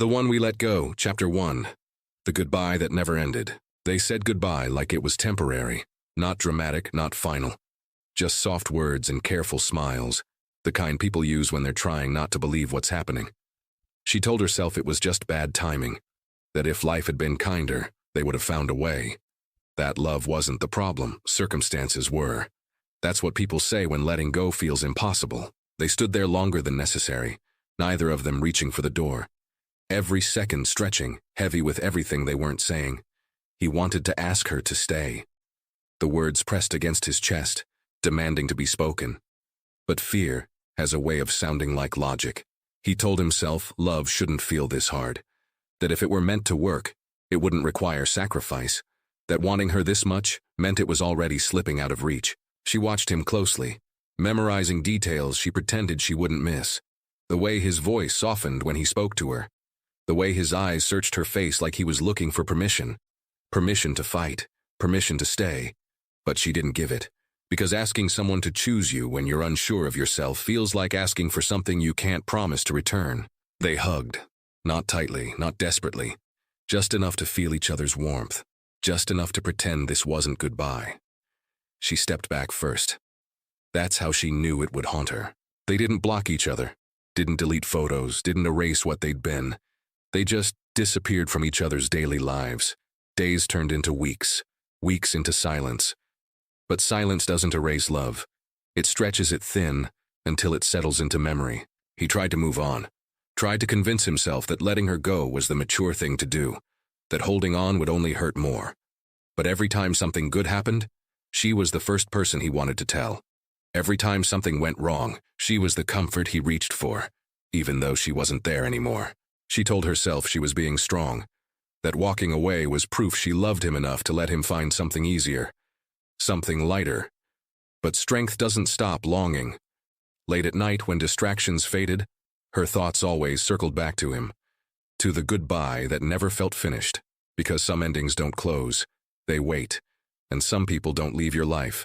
The One We Let Go, Chapter 1. The Goodbye That Never Ended. They said goodbye like it was temporary, not dramatic, not final. Just soft words and careful smiles, the kind people use when they're trying not to believe what's happening. She told herself it was just bad timing, that if life had been kinder, they would have found a way. That love wasn't the problem, circumstances were. That's what people say when letting go feels impossible. They stood there longer than necessary, neither of them reaching for the door. Every second stretching, heavy with everything they weren't saying. He wanted to ask her to stay. The words pressed against his chest, demanding to be spoken. But fear has a way of sounding like logic. He told himself love shouldn't feel this hard. That if it were meant to work, it wouldn't require sacrifice. That wanting her this much meant it was already slipping out of reach. She watched him closely, memorizing details she pretended she wouldn't miss. The way his voice softened when he spoke to her. The way his eyes searched her face like he was looking for permission. Permission to fight, permission to stay. But she didn't give it. Because asking someone to choose you when you're unsure of yourself feels like asking for something you can't promise to return. They hugged. Not tightly, not desperately. Just enough to feel each other's warmth. Just enough to pretend this wasn't goodbye. She stepped back first. That's how she knew it would haunt her. They didn't block each other. Didn't delete photos, didn't erase what they'd been. They just disappeared from each other's daily lives. Days turned into weeks, weeks into silence. But silence doesn't erase love. It stretches it thin until it settles into memory. He tried to move on, tried to convince himself that letting her go was the mature thing to do, that holding on would only hurt more. But every time something good happened, she was the first person he wanted to tell. Every time something went wrong, she was the comfort he reached for, even though she wasn't there anymore. She told herself she was being strong, that walking away was proof she loved him enough to let him find something easier, something lighter. But strength doesn't stop longing. Late at night, when distractions faded, her thoughts always circled back to him, to the goodbye that never felt finished, because some endings don't close, they wait, and some people don't leave your life,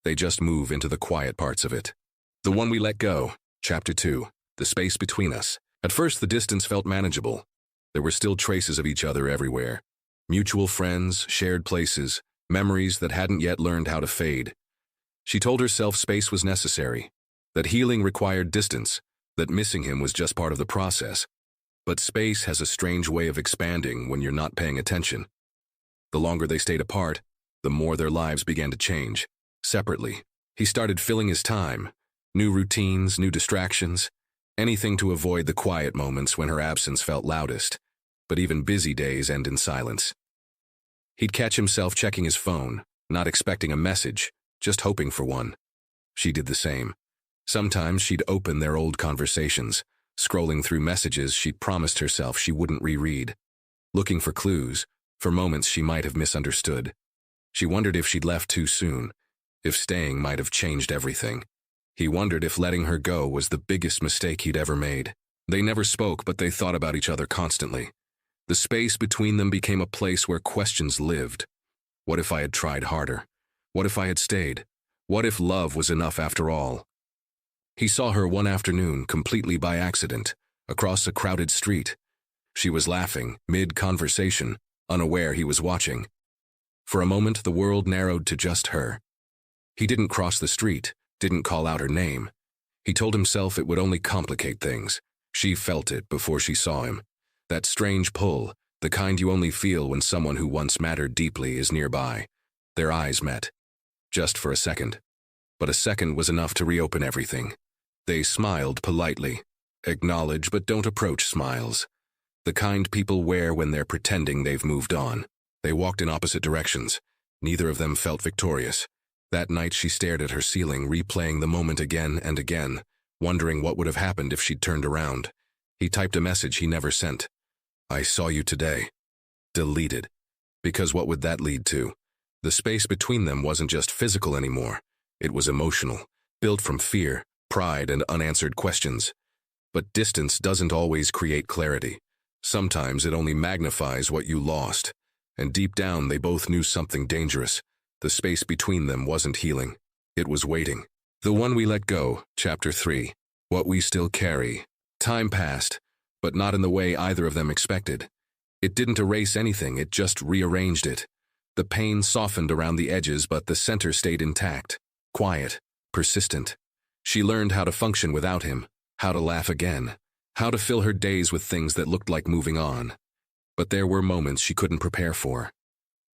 they just move into the quiet parts of it. The One We Let Go, Chapter 2, The Space Between Us. At first, the distance felt manageable. There were still traces of each other everywhere. Mutual friends, shared places, memories that hadn't yet learned how to fade. She told herself space was necessary, that healing required distance, that missing him was just part of the process. But space has a strange way of expanding when you're not paying attention. The longer they stayed apart, the more their lives began to change. Separately, he started filling his time. New routines, new distractions. Anything to avoid the quiet moments when her absence felt loudest. But even busy days end in silence. He'd catch himself checking his phone, not expecting a message, just hoping for one. She did the same. Sometimes she'd open their old conversations, scrolling through messages she'd promised herself she wouldn't reread, looking for clues, for moments she might have misunderstood. She wondered if she'd left too soon, if staying might have changed everything. He wondered if letting her go was the biggest mistake he'd ever made. They never spoke, but they thought about each other constantly. The space between them became a place where questions lived. What if I had tried harder? What if I had stayed? What if love was enough after all? He saw her one afternoon, completely by accident, across a crowded street. She was laughing, mid-conversation, unaware he was watching. For a moment, the world narrowed to just her. He didn't cross the street, didn't call out her name. He told himself it would only complicate things. She felt it before she saw him. That strange pull, the kind you only feel when someone who once mattered deeply is nearby. Their eyes met. Just for a second. But a second was enough to reopen everything. They smiled politely. Acknowledge but don't approach smiles. The kind people wear when they're pretending they've moved on. They walked in opposite directions. Neither of them felt victorious. That night she stared at her ceiling, replaying the moment again and again, wondering what would have happened if she'd turned around. He typed a message he never sent. I saw you today. Deleted. Because what would that lead to? The space between them wasn't just physical anymore. It was emotional, built from fear, pride, and unanswered questions. But distance doesn't always create clarity. Sometimes it only magnifies what you lost. And deep down they both knew something dangerous. The space between them wasn't healing. It was waiting. The One We Let Go, Chapter 3. What We Still Carry. Time passed, but not in the way either of them expected. It didn't erase anything, it just rearranged it. The pain softened around the edges, but the center stayed intact, quiet, persistent. She learned how to function without him, how to laugh again, how to fill her days with things that looked like moving on. But there were moments she couldn't prepare for.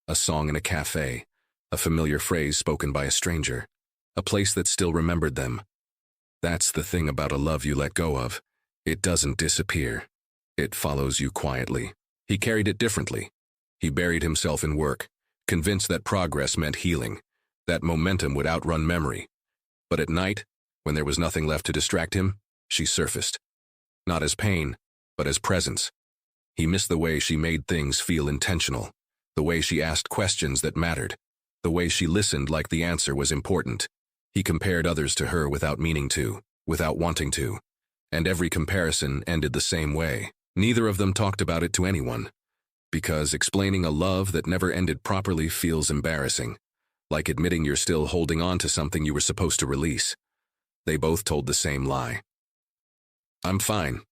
A song in a cafe, a familiar phrase spoken by a stranger, a place that still remembered them. That's the thing about a love you let go of. It doesn't disappear. It follows you quietly. He carried it differently. He buried himself in work, convinced that progress meant healing, that momentum would outrun memory. But at night, when there was nothing left to distract him, she surfaced. Not as pain, but as presence. He missed the way she made things feel intentional, the way she asked questions that mattered, the way she listened like the answer was important. He compared others to her without meaning to, without wanting to, and every comparison ended the same way. Neither of them talked about it to anyone, because explaining a love that never ended properly feels embarrassing, like admitting you're still holding on to something you were supposed to release. They both told the same lie. "I'm fine."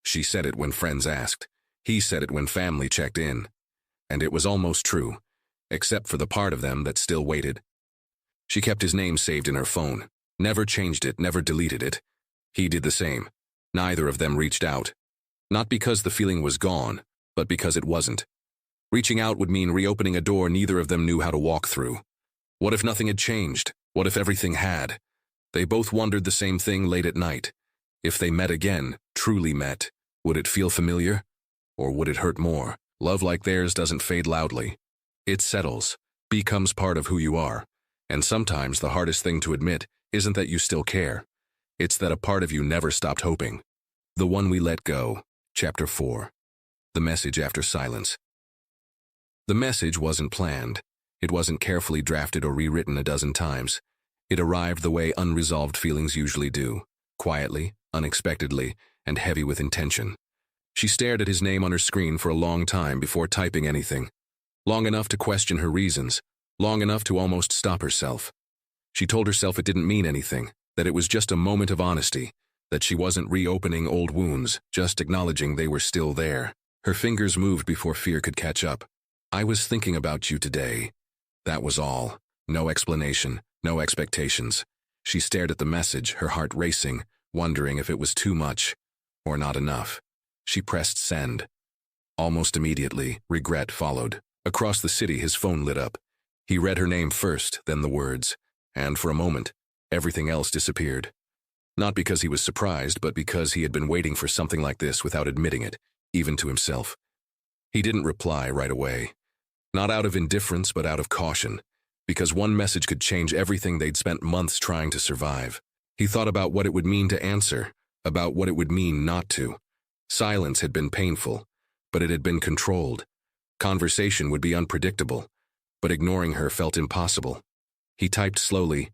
She said it when friends asked. He said it when family checked in. And it was almost true, except for the part of them that still waited. She kept his name saved in her phone, never changed it, never deleted it. He did the same. Neither of them reached out. Not because the feeling was gone, but because it wasn't. Reaching out would mean reopening a door neither of them knew how to walk through. What if nothing had changed? What if everything had? They both wondered the same thing late at night. If they met again, truly met, would it feel familiar? Or would it hurt more? Love like theirs doesn't fade loudly. It settles, becomes part of who you are. And sometimes the hardest thing to admit isn't that you still care. It's that a part of you never stopped hoping. The One We Let Go, Chapter 4. The Message After Silence. The message wasn't planned. It wasn't carefully drafted or rewritten a dozen times. It arrived the way unresolved feelings usually do, quietly, unexpectedly, and heavy with intention. She stared at his name on her screen for a long time before typing anything. Long enough to question her reasons, long enough to almost stop herself. She told herself it didn't mean anything, that it was just a moment of honesty, that she wasn't reopening old wounds, just acknowledging they were still there. Her fingers moved before fear could catch up. "I was thinking about you today." That was all. No explanation, no expectations. She stared at the message, her heart racing, wondering if it was too much or not enough. She pressed send. Almost immediately, regret followed. Across the city, his phone lit up. He read her name first, then the words, and for a moment, everything else disappeared. Not because he was surprised, but because he had been waiting for something like this without admitting it, even to himself. He didn't reply right away. Not out of indifference, but out of caution, because one message could change everything they'd spent months trying to survive. He thought about what it would mean to answer, about what it would mean not to. Silence had been painful, but it had been controlled. Conversation would be unpredictable, but ignoring her felt impossible. He typed slowly,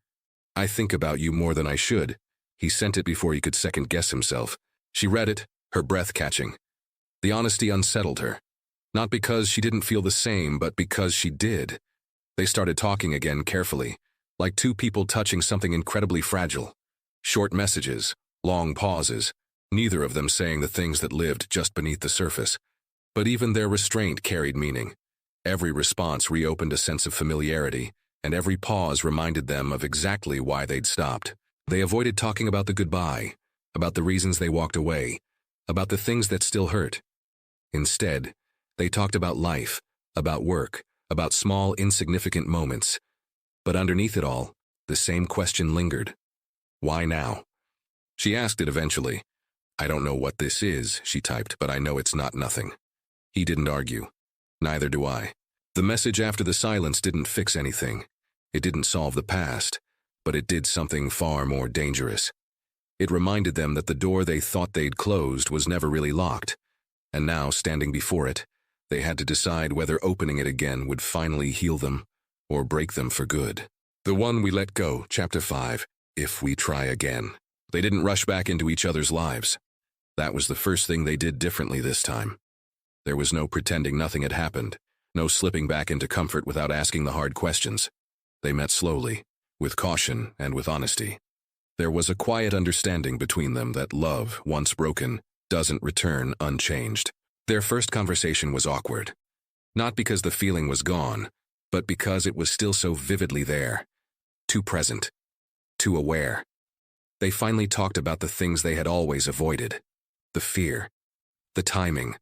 "I think about you more than I should." He sent it before he could second-guess himself. She read it, her breath catching. The honesty unsettled her. Not because she didn't feel the same, but because she did. They started talking again carefully, like two people touching something incredibly fragile. Short messages, long pauses, neither of them saying the things that lived just beneath the surface. But even their restraint carried meaning. Every response reopened a sense of familiarity, and every pause reminded them of exactly why they'd stopped. They avoided talking about the goodbye, about the reasons they walked away, about the things that still hurt. Instead, they talked about life, about work, about small, insignificant moments. But underneath it all, the same question lingered. Why now? She asked it eventually. "I don't know what this is," she typed, "but I know it's not nothing." He didn't argue. Neither do I. The message after the silence didn't fix anything. It didn't solve the past, but it did something far more dangerous. It reminded them that the door they thought they'd closed was never really locked, and now, standing before it, they had to decide whether opening it again would finally heal them or break them for good. The One We Let Go, Chapter 5, If We Try Again. They didn't rush back into each other's lives. That was the first thing they did differently this time. There was no pretending nothing had happened, no slipping back into comfort without asking the hard questions. They met slowly, with caution and with honesty. There was a quiet understanding between them that love, once broken, doesn't return unchanged. Their first conversation was awkward. Not because the feeling was gone, but because it was still so vividly there. Too present. Too aware. They finally talked about the things they had always avoided. The fear. The timing.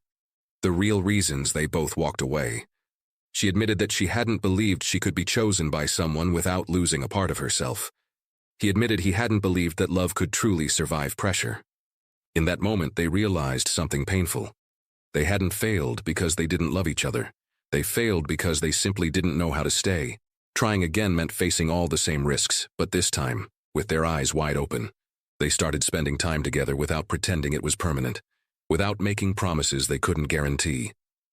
The real reasons they both walked away. She admitted that she hadn't believed she could be chosen by someone without losing a part of herself. He admitted he hadn't believed that love could truly survive pressure. In that moment, they realized something painful. They hadn't failed because they didn't love each other. They failed because they simply didn't know how to stay. Trying again meant facing all the same risks, but this time, with their eyes wide open. They started spending time together without pretending it was permanent, without making promises they couldn't guarantee.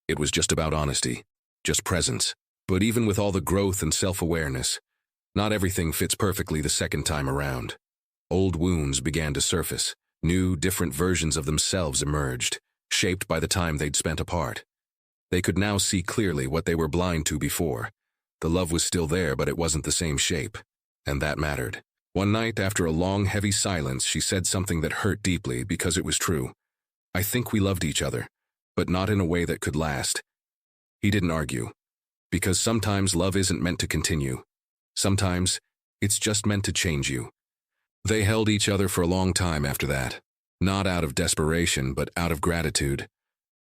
It was just about honesty, just presence. But even with all the growth and self-awareness, not everything fits perfectly the second time around. Old wounds began to surface. New, different versions of themselves emerged, shaped by the time they'd spent apart. They could now see clearly what they were blind to before. The love was still there, but it wasn't the same shape. And that mattered. One night, after a long, heavy silence, she said something that hurt deeply because it was true. I think we loved each other, but not in a way that could last. He didn't argue. Because sometimes love isn't meant to continue. Sometimes, it's just meant to change you. They held each other for a long time after that. Not out of desperation, but out of gratitude.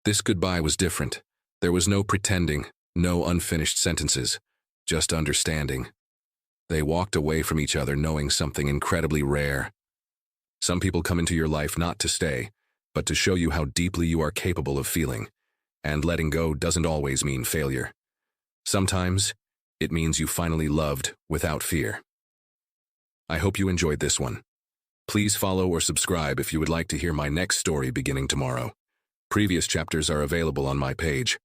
This goodbye was different. There was no pretending, no unfinished sentences, just understanding. They walked away from each other knowing something incredibly rare. Some people come into your life not to stay, but to show you how deeply you are capable of feeling. And letting go doesn't always mean failure. Sometimes, it means you finally loved without fear. I hope you enjoyed this one. Please follow or subscribe if you would like to hear my next story beginning tomorrow. Previous chapters are available on my page.